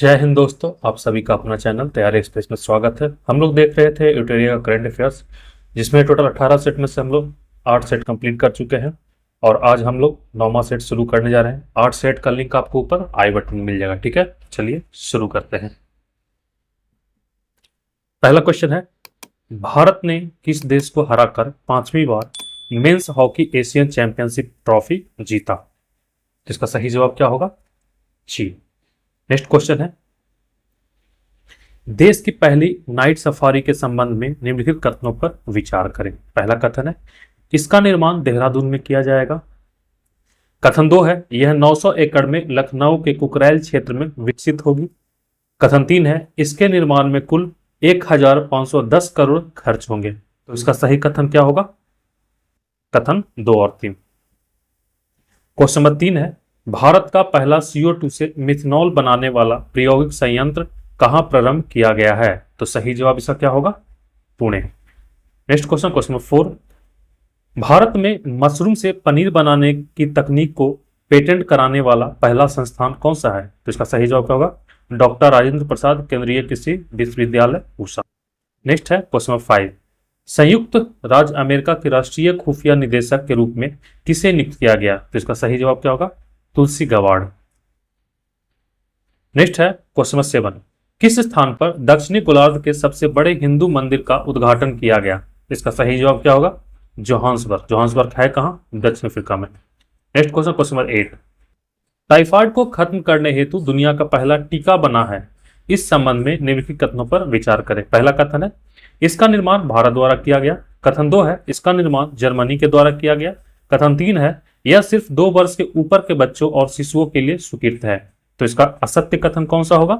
जय हिंद दोस्तों, आप सभी का अपना चैनल तैयारी एक्सप्रेस में स्वागत है। हम लोग देख रहे थे यूटेरिया का करंट अफेयर्स, जिसमें टोटल 18 सेट में से हम लोग 8 सेट कंप्लीट कर चुके हैं और आज हम लोग 9वां सेट शुरू करने जा रहे हैं। 8 सेट का लिंक आपको ऊपर आई बटन में मिल जाएगा। ठीक है, चलिए शुरू करते हैं। पहला क्वेश्चन है, भारत ने किस देश को हराकर 5वीं बार men's hockey Asian championship trophy जीता? इसका सही जवाब क्या होगा? चीन। नेक्स्ट क्वेश्चन है, देश की पहली नाइट सफारी के संबंध में निम्नलिखित कथनों पर विचार करें। पहला कथन है, इसका निर्माण देहरादून में किया जाएगा। कथन 2 है, यह 900 एकड़ में लखनऊ के कुकरैल क्षेत्र में विकसित होगी। कथन 3 है, इसके निर्माण में कुल 1510 करोड़ खर्च होंगे। तो इसका सही कथन क्या होगा? कथन 2 और 3। क्वेश्चन नंबर 3 है, भारत का पहला CO2 से मिथनॉल बनाने वाला प्रायोगिक संयंत्र कहां प्रारंभ किया गया है? तो सही जवाब इसका क्या होगा? Pune. Next question, question number 4, Bharat में मशरूम से पनीर बनाने की तकनीक को पेटेंट कराने वाला पहला संस्थान कौन सा है? तो इसका सही जवाब क्या होगा? डॉक्टर राजेंद्र प्रसाद केंद्रीय कृषि विश्वविद्यालय पूसा। नेक्स्ट है क्वेश्चन नंबर 5, संयुक्त राज्य अमेरिका के राष्ट्रीय खुफिया निदेशक के रूप में किसे नियुक्त किया गया? तो इसका सही जवाब क्या होगा? तुलसी गवाड़। नेक्स्ट है क्वेश्चन नंबर 7, किस स्थान पर दक्षिणी गोलार्ध के सबसे बड़े हिंदू मंदिर का उद्घाटन किया गया? इसका सही जवाब क्या होगा? जोहान्सबर्ग। जोहान्सबर्ग है कहां? दक्षिण अफ्रीका में। Next question, question number 8, typhoid को खत्म करने हेतु दुनिया का पहला टीका बना है। इस संबंध में निम्नलिखित कथनों पर विचार करें। पहला कथन है, इसका निर्माण भारत द्वारा किया गया। कथन 2 है, इसका निर्माण जर्मनी के द्वारा किया गया। कथन 3 है, यह सिर्फ 2 वर्ष के ऊपर के बच्चों और शिशुओं के लिए स्वीकृत है। तो इसका असत्य कथन कौन सा होगा?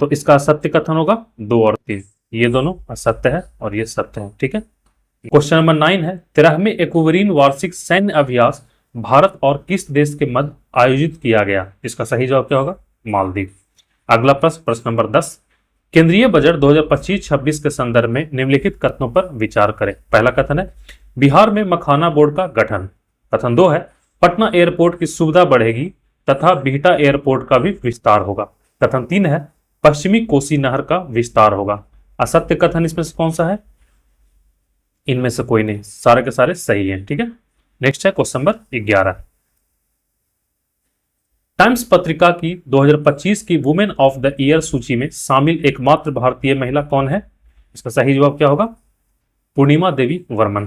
तो इसका असत्य कथन होगा 2 और 3। ये दोनों असत्य है और ये सत्य है। ठीक है। क्वेश्चन नंबर 9 है, 13वें एक्वेरिन वार्षिक सैन्य अभ्यास भारत और किस देश के मध्य आयोजित किया गया? इसका सही जवाब क्या होगा? मालदीव। अगला प्रश्न, प्रश्न नंबर 10, केंद्रीय बजट 2025-26 के संदर्भ में निम्नलिखित कथनों पर विचार करें। पहला कथन है, बिहार में मखाना बोर्ड का गठन। कथन 2 है, पटना एयरपोर्ट की सुविधा बढ़ेगी तथा बिहटा एयरपोर्ट का भी विस्तार होगा। कथन 3 है, पश्चिमी कोसी नहर का विस्तार होगा। असत्य कथन इसमें से कौन सा है? इनमें से कोई नहीं, सारे के सारे सही हैं। ठीक है। नेक्स्ट है क्वेश्चन नंबर 11, टाइम्स पत्रिका की 2025 की वुमेन ऑफ द ईयर सूची में शामिल एकमात्र भारतीय महिला कौन है? इसका सही जवाब क्या होगा? पूर्णिमा देवी वर्मन।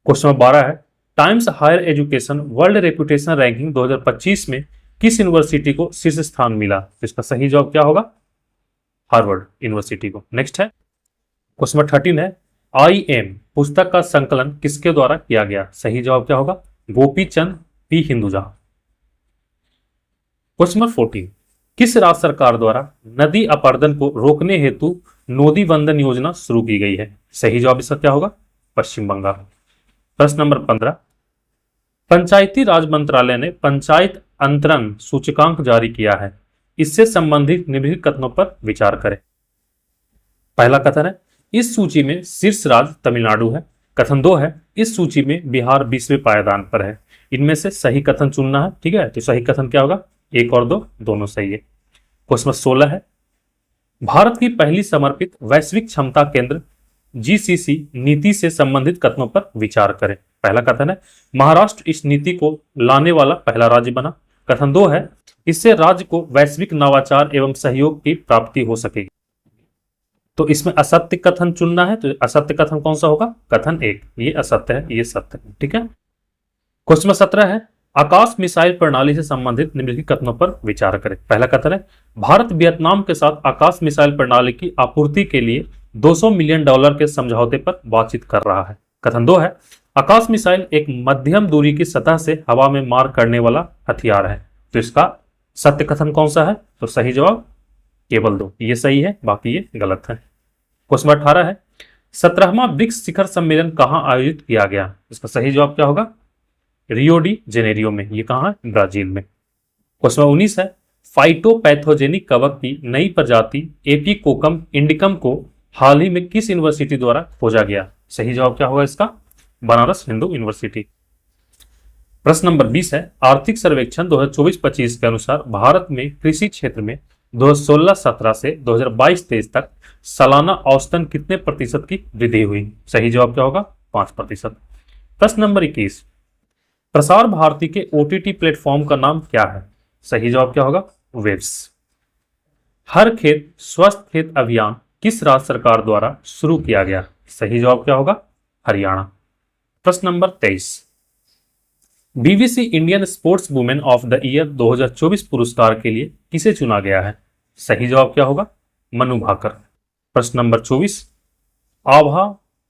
क्वेश्चन नंबर 12 है, Times Higher Education World Reputation Ranking 2025 में किस यूनिवर्सिटी को शीर्ष स्थान मिला? तो इसका सही जवाब क्या होगा? हार्वर्ड यूनिवर्सिटी को। नेक्स्ट है क्वेश्चन नंबर 13 है, IM पुस्तक का संकलन किसके द्वारा किया गया? सही जवाब क्या होगा? Gopi Chand P Hinduja. Question number 14, किस राज्य सरकार द्वारा नदी अपरदन को रोकने हेतु नोदी वंदन योजना शुरू की गई है? सही जवाब इसका क्या होगा? पश्चिम बंगाल। प्रश्न नंबर 15, पंचायती राज मंत्रालय ने पंचायत अंतरण सूचकांक जारी किया है। इससे संबंधित निम्नलिखित कथनों पर विचार करें। पहला कथन है, इस सूची में शीर्ष राज्य तमिलनाडु है। कथन 2 है, इस सूची में बिहार 20वें पायदान पर है। इनमें से सही कथन चुनना है। ठीक है, तो सही कथन क्या होगा? 1 और 2 दोनों सही है। क्वेश्चन 16 है, भारत की पहली समर्पित वैश्विक क्षमता केंद्र GCC नीति से संबंधित कथनों पर विचार करें। पहला कथन है, महाराष्ट्र इस नीति को लाने वाला पहला राज्य बना। कथन 2 है, इससे राज्य को वैश्विक नवाचार एवं सहयोग की प्राप्ति हो सकेगी। तो इसमें असत्य कथन चुनना है। तो असत्य कथन कौन सा होगा? कथन 1, ये असत्य है, ये सत्य है। ठीक है। क्वेश्चन 17 है, आकाश मिसाइल प्रणाली से संबंधित निम्नलिखित कथनों पर विचार करें। पहला कथन है, भारत वियतनाम के साथ आकाश मिसाइल प्रणाली की आपूर्ति के लिए $200 मिलियन के समझौते पर बातचीत कर रहा है। कथन 2 है, आकाश मिसाइल एक मध्यम दूरी की सतह से हवा में मार करने वाला हथियार है। तो इसका सत्य कथन कौन सा है? तो सही जवाब केवल 2, ये सही है, बाकी ये गलत है। क्वेश्चन 18 है, 17वां ब्रिक्स शिखर सम्मेलन कहां आयोजित किया गया? इसका सही जवाब क्या होगा? रियो डी जेनेरियो में। ये कहां है? ब्राजील में। क्वेश्चन 19 है, फाइटोपैथोजेनिक कवक की नई प्रजाति एपिकोकम इंडिकम को हाल ही में किस यूनिवर्सिटी द्वारा खोजा गया? सही जवाब क्या होगा इसका? बनारस हिंदू यूनिवर्सिटी। प्रश्न नंबर 20 है, आर्थिक सर्वेक्षण 2024-25 के अनुसार भारत में कृषि क्षेत्र में 2016-17 से 2022-23 तक सालाना औसतन कितने प्रतिशत की वृद्धि हुई? सही जवाब क्या होगा? 5%। प्रश्न नंबर 21, प्रसार भारती के ओटीटी प्लेटफॉर्म का नाम क्या है? सही जवाब क्या होगा? वेब्स। हर खेत स्वस्थ खेत अभियान किस राज्य सरकार द्वारा शुरू किया गया? सही जवाब क्या होगा? हरियाणा। प्रश्न number 23, BBC Indian sports women of the year 2024 पुरस्कार के लिए किसे चुना गया है? सही जवाब क्या होगा? मनु भाकर। प्रश्न नंबर 24, आभा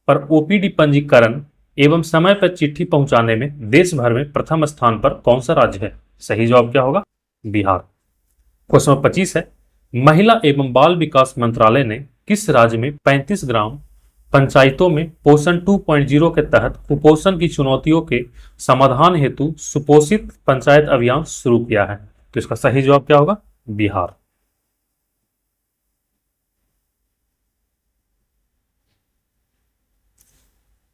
पर ओपीडी पंजीकरण एवं समय पर चिट्ठी पहुंचाने में देश भर में प्रथम स्थान पर कौन सा राज्य है? सही जवाब क्या होगा? बिहार। क्वेश्चन नंबर 25 है, महिला एवं बाल विकास मंत्रालय ने किस राज्य में 35 ग्राम पंचायतों में पोषण 2.0 के तहत कुपोषण की चुनौतियों के समाधान हेतु सुपोषित पंचायत अभियान शुरू किया है? तो इसका सही जवाब क्या होगा? बिहार।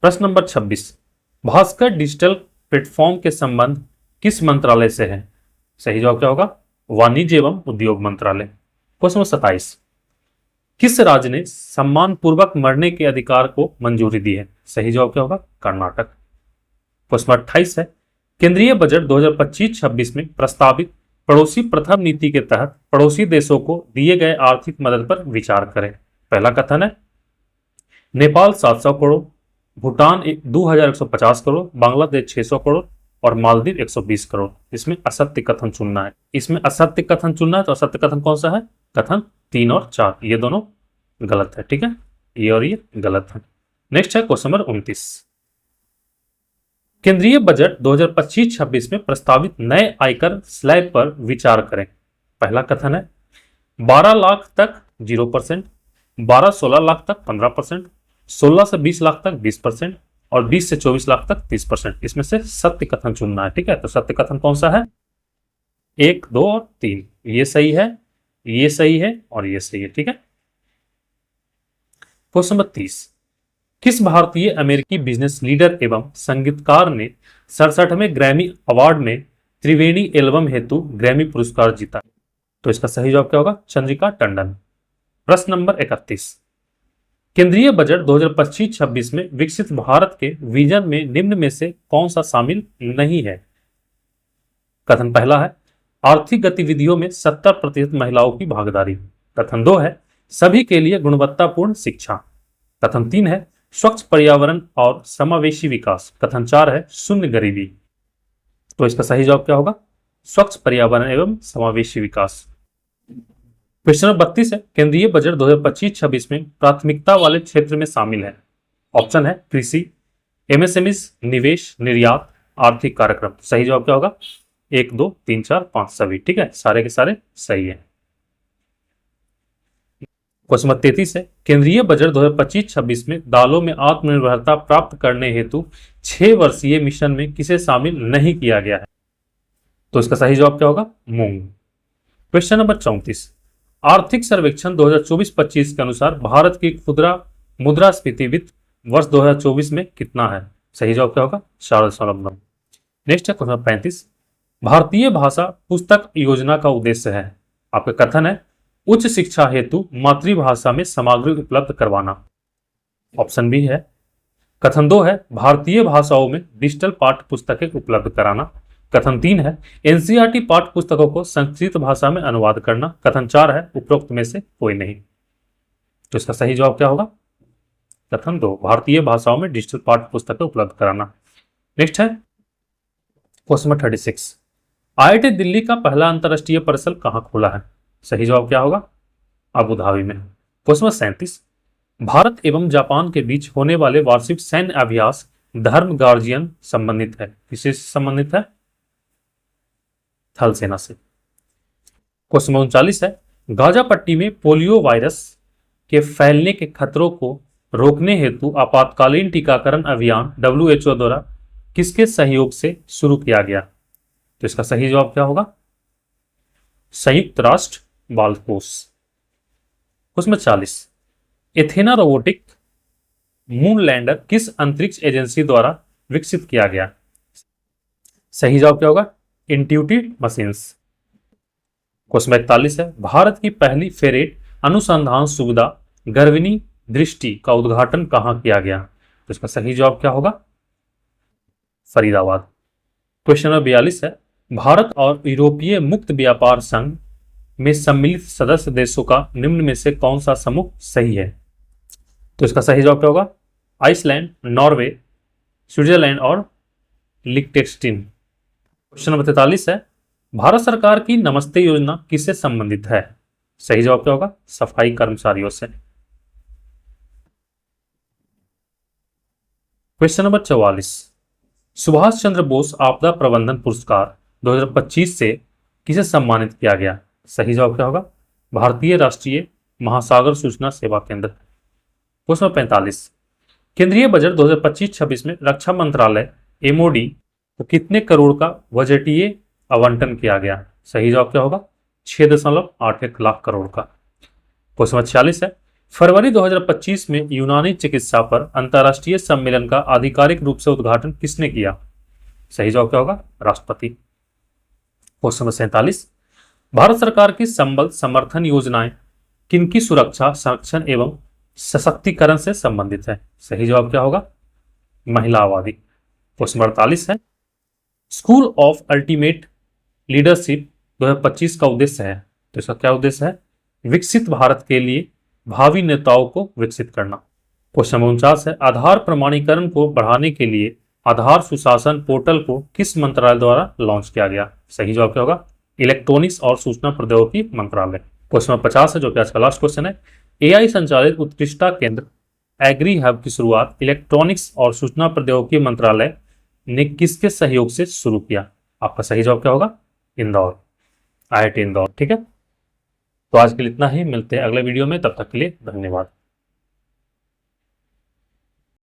प्रश्न नंबर 26, भास्कर डिजिटल प्लेटफॉर्म के संबंध किस मंत्रालय से है? सही जवाब क्या होगा? वाणिज्य एवं उद्योग मंत्रालय। क्वेश्चन नंबर 27, किस राज्य ने सम्मान पूर्वक मरने के अधिकार को मंजूरी दी है? सही जवाब क्या होगा? कर्नाटक। क्वेश्चन नंबर 28 है, केंद्रीय बजट 2025-26 में प्रस्तावित पड़ोसी प्रथम नीति के तहत पड़ोसी देशों को दिए गए आर्थिक मदद पर विचार करें। पहला कथन है, नेपाल 700 करोड़, भूटान 2150 करोड़, बांग्लादेश 600 करोड़ और मालदीव 120 करोड़। इसमें असत्य कथन चुनना है। इसमें असत्य कथन चुनना है, तो असत्य कथन कौन सा है? कथन 3 और 4, ये दोनों गलत है। ठीक है, ये और ये गलत है। नेक्स्ट है क्वेश्चन नंबर 29, केंद्रीय बजट 2025-26 में प्रस्तावित नए आयकर स्लैब पर विचार करें। पहला कथन है, 12 लाख तक 0%, 12-16 लाख तक 15%, 16 से 20 लाख तक 20% और 20 से 24 लाख तक 30%। इसमें से सत्य कथन चुनना है। ठीक है, तो सत्य कथन कौन सा है? 1, 2 और 3, ये सही है, ये सही है और ये सही है। ठीक है। क्वेश्चन नंबर 30, किस भारतीय अमेरिकी बिजनेस लीडर एवं संगीतकार ने 67वें ग्रैमी अवार्ड में त्रिवेणी एल्बम हेतु ग्रैमी पुरस्कार जीता? तो इसका सही जवाब क्या होगा? चंद्रिका टंडन। प्रश्न नंबर 31, केंद्रीय बजट 2025-26 में विकसित भारत के विजन में निम्न में से कौन सा शामिल नहीं है? कथन पहला है, आर्थिक गतिविधियों में 70% महिलाओं की भागीदारी। कथन 2 है, सभी के लिए गुणवत्तापूर्ण शिक्षा। कथन 3 है, स्वच्छ पर्यावरण और समावेशी विकास। कथन 4 है, शून्य गरीबी। तो इसका सही जवाब क्या होगा? स्वच्छ पर्यावरण एवं समावेशी विकास। क्वेश्चन नंबर 32 है, केंद्रीय बजट 2025-26 में प्राथमिकता वाले क्षेत्र में शामिल है। ऑप्शन है कृषि, एमएसएमई, निवेश, निर्यात, आर्थिक कार्यक्रम। सही जवाब क्या होगा? 1, 2, 3, 4, 5 सभी। ठीक है, सारे के सारे सही है। क्वेश्चन नंबर 33 है, केंद्रीय बजट 2025-26 में दालों में आत्मनिर्भरता प्राप्त करने हेतु 6 वर्षीय मिशन में किसे शामिल नहीं किया गया है? तो इसका सही जवाब क्या होगा? मूंग। क्वेश्चन नंबर 34, आर्थिक सर्वेक्षण 2024-25 के अनुसार भारत की खुदरा मुद्रास्फीति वित्त वर्ष 2024 में कितना है? सही जवाब क्या होगा? 4.9। नेक्स्ट है क्वेश्चन नंबर 35, भारतीय भाषा पुस्तक योजना का उद्देश्य है। आपका कथन है, उच्च शिक्षा हेतु मातृभाषा में सामग्री उपलब्ध करवाना। ऑप्शन बी है। कथन 2 है, भारतीय भाषाओं में डिजिटल पाठ्य पुस्तकें उपलब्ध कराना। कथन 3 है, एनसीईआरटी पाठ्य पुस्तकों को संस्कृत भाषा में अनुवाद करना। कथन 4 है, उपरोक्त में से कोई नहीं। तो इसका सही जवाब क्या होगा? कथन 2, भारतीय भाषाओं में डिजिटल पाठ्य पुस्तकें उपलब्ध कराना। नेक्स्ट है क्वेश्चन नंबर 36, आईआईटी दिल्ली का पहला अंतरराष्ट्रीय परिसर कहां खुला है? सही जवाब क्या होगा? अबू धाबी में। क्वेश्चन नंबर 37, भारत एवं जापान के बीच होने वाले वार्षिक सैन्य अभ्यास धर्म गार्जियन संबंधित है, किससे संबंधित है? थल सेना से। क्वेश्चन नंबर 39 है, गाजा पट्टी में पोलियो वायरस के फैलने के खतरों को रोकने हेतु आपातकालीन टीकाकरण अभियान WHO द्वारा किसके सहयोग से शुरू किया गया? तो इसका सही जवाब क्या होगा? संयुक्त राष्ट्र बाल कोष। Question number 40, Athena robotic moon lander किस अंतरिक्ष एजेंसी द्वारा विकसित किया गया? सही जवाब क्या होगा? Intuitive machines. क्वेश्चन 41 है, भारत की पहली फेरेट अनुसंधान सुविधा गर्भिणी दृष्टि का उद्घाटन कहाँ किया गया? तो इसका सही जवाब क्या होगा? फरीदाबाद। क्वेश्चन नंबर 42 है, भारत और यूरोपीय मुक्त व्यापार संघ में सम्मिलित सदस्य देशों का निम्न में से कौन सा समूह सही है? तो इसका सही जवाब क्या होगा? आइसलैंड, नॉर्वे, स्विट्जरलैंड और लिechtenstein। क्वेश्चन नंबर 43 है, भारत सरकार की नमस्ते योजना किससे संबंधित है? सही जवाब क्या होगा? सफाई कर्मचारियों से। क्वेश्चन नंबर 44, सुभाष चंद्र बोस आपदा प्रबंधन पुरस्कार 2025 से किसे सम्मानित किया गया? सही जवाब क्या होगा? भारतीय राष्ट्रीय महासागर सूचना सेवा केंद्र। क्वेश्चन 45, केंद्रीय बजट 2025-26 में रक्षा मंत्रालय एमओडी को कितने करोड़ का बजटीय आवंटन किया गया? सही जवाब क्या होगा? 6.81 लाख करोड़ का। क्वेश्चन 46 है, फरवरी 2025 में यूनानी चिकित्सा पर अंतर्राष्ट्रीय सम्मेलन का आधिकारिक रूप से उद्घाटन किसने किया? सही जवाब क्या होगा? राष्ट्रपति। क्वेश्चन नंबर 47, भारत सरकार की संबल समर्थन योजनाएं किनकी सुरक्षा, संरक्षण एवं सशक्तिकरण से संबंधित है? सही जवाब क्या होगा? महिला आबादी। क्वेश्चन 48 है, स्कूल ऑफ अल्टीमेट लीडरशिप 2025 का उद्देश्य है, तो इसका क्या उद्देश्य है? विकसित भारत के लिए भावी नेताओं को विकसित करना। क्वेश्चन 49 है, आधार प्रमाणीकरण को बढ़ाने के लिए आधार सुशासन पोर्टल को किस मंत्रालय द्वारा लॉन्च किया गया? सही जवाब क्या होगा? इलेक्ट्रॉनिक्स और सूचना प्रौद्योगिकी मंत्रालय। क्वेश्चन 50 है, जो कि आज का लास्ट क्वेश्चन है, एआई संचालित उत्कृष्टता केंद्र एग्री हब की शुरुआत इलेक्ट्रॉनिक्स और सूचना प्रौद्योगिकी मंत्रालय ने किसके सहयोग से शुरू किया? आपका सही जवाब क्या होगा? इंदौर, IIT इंदौर। ठीक है, तो आज के लिए इतना ही, मिलते हैं अगले वीडियो में, तब तक के लिए धन्यवाद।